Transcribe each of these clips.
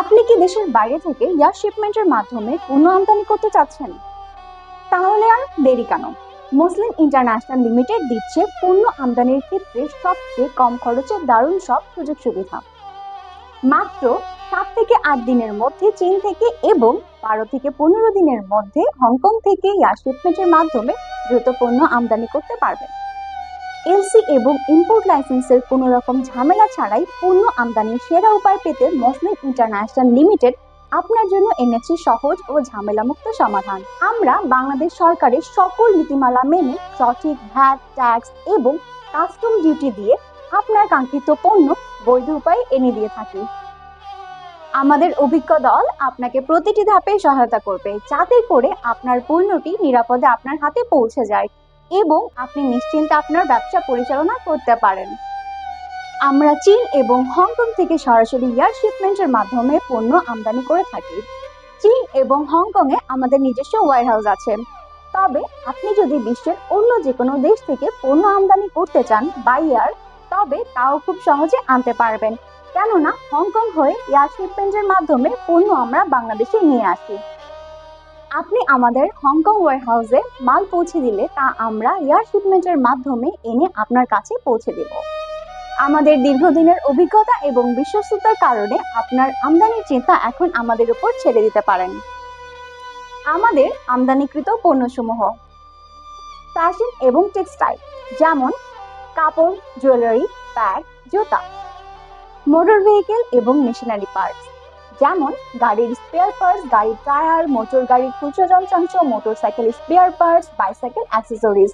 আপনি কি দেশের বাইরে থেকে এয়ার শিপমেন্টের মাধ্যমে পণ্য আমদানি করতে চাচ্ছেন? তাহলে আর দেরি কেন? মুসলিম ইন্টারন্যাশনাল লিমিটেড দিচ্ছে পণ্য আমদানির ক্ষেত্রে সবচেয়ে কম খরচে দারুণ সব সুযোগ সুবিধা। মাত্র 7 থেকে 8 দিনের মধ্যে চীন থেকে এবং 12 থেকে 15 দিনের মধ্যে হংকং থেকে এয়ার শিপমেন্টের মাধ্যমে দ্রুত পণ্য আমদানি করতে পারবেন। এলসি এবং ইম্পোর্ট লাইসেন্সের কোনো রকম ঝামেলা ছাড়াই পণ্য আমদানির সেরা উপায় পেতে মুসলিম ইন্টারন্যাশনাল লিমিটেড আপনার জন্য এনেছে সহজ ও ঝামেলামুক্ত সমাধান। আমরা বাংলাদেশ সরকারের সকল নীতিমালা মেনে সঠিক ভ্যাট, ট্যাক্স এবং কাস্টম ডিউটি দিয়ে আপনার কাঙ্ক্ষিত পণ্য বৈধ উপায়ে এনে দিয়ে থাকি। আমাদের অভিজ্ঞ দল আপনাকে প্রতিটি ধাপে সহায়তা করবে, যাতে করে আপনার পণ্যটি নিরাপদে আপনার হাতে পৌঁছে যায় এবং আপনি নিশ্চিন্তে আপনার ব্যবসা পরিচালনা করতে পারেন। আমরা চীন এবং হংকং থেকে সরাসরি এয়ার শিপমেন্টের মাধ্যমে পণ্য আমদানি করে থাকি। চীন এবং হংকং এ আমাদের নিজস্ব ওয়্যারহাউস আছে। তবে আপনি যদি বিশ্বের অন্য যে কোনো দেশ থেকে পণ্য আমদানি করতে চান বাই এয়ার, তবে তাও খুব সহজে আনতে পারবেন, কেননা হংকং হয়ে এয়ার শিপমেন্টের মাধ্যমে পণ্য আমরা বাংলাদেশে নিয়ে আসি। আপনি আমাদের হংকং ওয়্যারহাউসে মাল পৌঁছে দিলে তা আমরা এয়ার শিপমেন্টের মাধ্যমে এনে আপনার কাছে পৌঁছে দেব। আমাদের দীর্ঘদিনের অভিজ্ঞতা এবং বিশ্বস্ততার কারণে আপনার আমদানির চিন্তা এখন আমাদের উপর ছেড়ে দিতে পারেন। আমাদের আমদানিকৃত পণ্যসমূহ: ফ্যাশন এবং টেক্সটাইল, যেমন কাপড়, জুয়েলারি, ব্যাগ, জুতা। মোটর ভেহিকেল এবং মেশিনারি পার্টস, যেমন গাড়ির স্পেয়ার পার্টস, গাড়ির টায়ার, মোটর গাড়ির খুচরো যন্ত্রাংশ, motorcycle spare parts, bicycle accessories,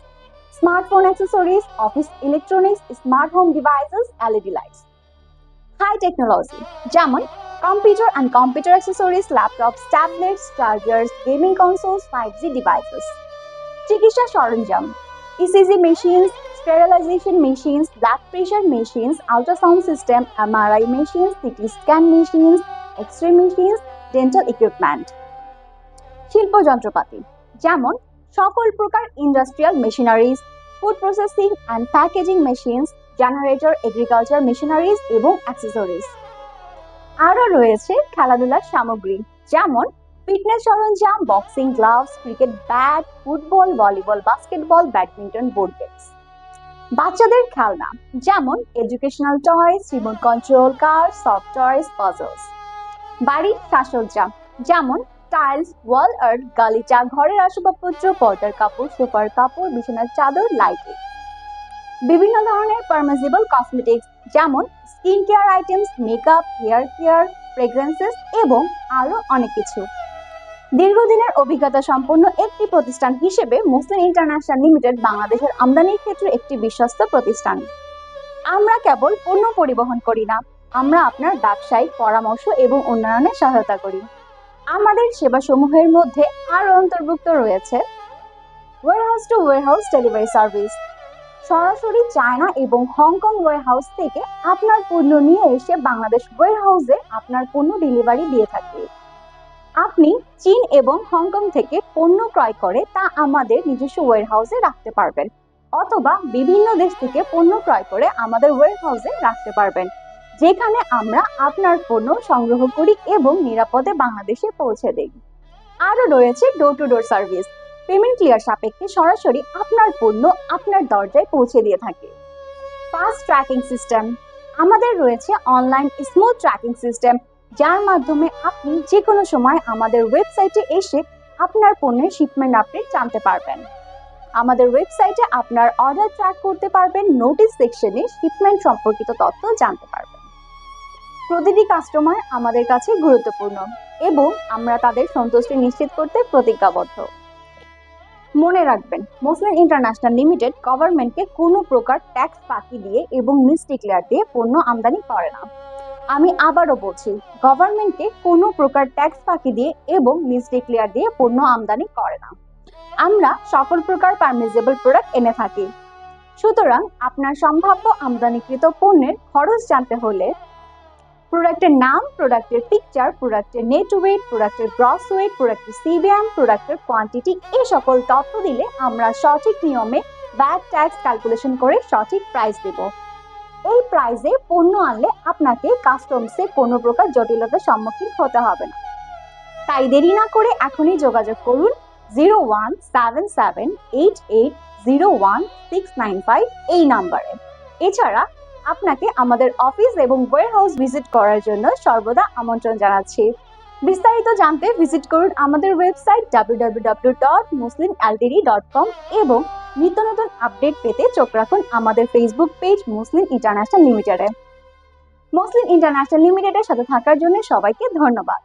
smartphone accessories, office electronics, smart home devices, LED lights. High technology, যেমন computer and computer accessories, laptops, tablets, chargers, gaming consoles, 5G devices. চিকিৎসা সরঞ্জাম, ECG machines, sterilization machines, blood pressure machines, ultrasound system, MRI machines, CT scan machines, X-ray machines, dental equipment. শিল্প যন্ত্রপাতি, যেমন সকল প্রকার industrial machineries, food processing and packaging machines, generator, agriculture machineries এবং accessories. আরও রয়েছে খেলাধুলার সামগ্রী, যেমন ফিটনেস সরঞ্জাম, boxing gloves, cricket bat, football, volleyball, basketball, badminton, board games. বাচ্চাদের খেলনা, যেমন এডুকেশনাল টয়স, রিমোট কন্ট্রোল কার, সফট টয়স, পাজলস। বাড়ির সাজসজ্জা, যেমন টাইলস, ওয়াল আর্ট, গালিচা, ঘরের আসবাবপত্র, পর্দার কাপড়, সোফার কাপড়, বিছানার চাদর, লাইটিং। বিভিন্ন ধরনের পারমিসিবল কসমেটিক্স, যেমন skin care items, makeup, hair care, fragrances এবং আরো অনেক কিছু। দীর্ঘদিনের অভিজ্ঞতা সম্পন্ন একটি প্রতিষ্ঠান হিসেবে মুসলিম ইন্টারন্যাশনাল লিমিটেড বাংলাদেশের আমদানির ক্ষেত্রে একটি বিশ্বস্ত প্রতিষ্ঠান। আমরা কেবল পণ্য পরিবহন করি না, আমরা আপনার ব্যবসায়িক পরামর্শ এবং উন্নয়নে সহায়তা করি। আমাদের সেবাসমূহের মধ্যে আরও অন্তর্ভুক্ত রয়েছে warehouse to warehouse delivery service, সরাসরি চায়না এবং হংকং ওয়্যারহাউস থেকে আপনার পণ্য নিয়ে এসে বাংলাদেশ ওয়্যারহাউসে আপনার পণ্য ডেলিভারি দিয়ে থাকে। আপনি চীন এবং হংকং থেকে পণ্য ক্রয় করে তা আমাদের নিজস্ব ওয়্যারহাউসে রাখতে পারবেন, অথবা বিভিন্ন দেশ থেকে পণ্য ক্রয় করে আমাদের ওয়্যারহাউসে রাখতে পারবেন, যেখানে আমরা আপনার পণ্য সংগ্রহ করি এবং নিরাপদে বাংলাদেশে পৌঁছে দিই। আরও রয়েছে door to door service, payment clear সাপেক্ষে সরাসরি আপনার পণ্য আপনার দরজায় পৌঁছে দিয়ে থাকে। ফাস্ট ট্র্যাকিং সিস্টেম, আমাদের রয়েছে অনলাইন স্মুথ ট্র্যাকিং সিস্টেম, যার মাধ্যমে আপনি যে কোনো সময় আমাদের ওয়েবসাইটে এসে আপনার পণ্যের শিপমেন্ট আপডেট জানতে পারবেন। আমাদের ওয়েবসাইটে আপনার অর্ডার ট্র্যাক করতে পারবেন, নোটিশ সেকশনে শিপমেন্ট সম্পর্কিত তথ্য জানতে পারবেন। প্রতিটি কাস্টমার আমাদের কাছে গুরুত্বপূর্ণ এবং আমরা তাদের সন্তুষ্টি নিশ্চিত করতে প্রতিজ্ঞাবদ্ধ। মনে রাখবেন, মুসলিম ইন্টারন্যাশনাল লিমিটেড গভর্নমেন্টকে কোনো প্রকার ট্যাক্স ফাঁকি দিয়ে এবং মিসডিক্লেয়ার দিয়ে পণ্য আমদানি করে না। আমি আবারও বলছি, গভর্নমেন্টকে কোনো প্রকার ট্যাক্স ফাঁকি দিয়ে এবং মিসডিক্লেয়ার দিয়ে পণ্য আমদানি করে না। আমরা সকল প্রকার পারমিসিবল প্রোডাক্ট এনে থাকি। সুতরাং আপনার সম্ভাব্য আমদানিকৃত পণ্যের খরচ জানতে হলে প্রোডাক্টের নাম, প্রোডাক্টের পিকচার, প্রোডাক্টের নেট ওয়েট, প্রোডাক্টের গ্রস ওয়েট, প্রোডাক্টের সিবিএম, প্রোডাক্টের কোয়ান্টিটি, এই সকল তথ্য দিলে আমরা সঠিক নিয়মে ভ্যাট ট্যাক্স ক্যালকুলেশন করে সঠিক প্রাইস দেব। এই প্রাইসে পণ্য আনলে আপনাকে কাস্টমসে কোনো প্রকার জটিলতার সম্মুখীন হতে হবে না। তাই দেরি না করে এখনই যোগাযোগ করুন 0177880165 এই নাম্বারে। এছাড়া আপনাকে আমাদের অফিস এবং ওয়্যারহাউস ভিজিট করার জন্য সর্বদা আমন্ত্রণ জানাচ্ছি। বিস্তারিত জানতে ভিজিট করুন আমাদের ওয়েবসাইট www.muslimltd.com এবং নিত্য নতুন আপডেট পেতে চোখ রাখুন আমাদের ফেসবুক পেজ মুসলিম ইন্টারন্যাশনাল লিমিটেডে। মুসলিম ইন্টারন্যাশনাল লিমিটেডের সাথে থাকার জন্য সবাইকে ধন্যবাদ।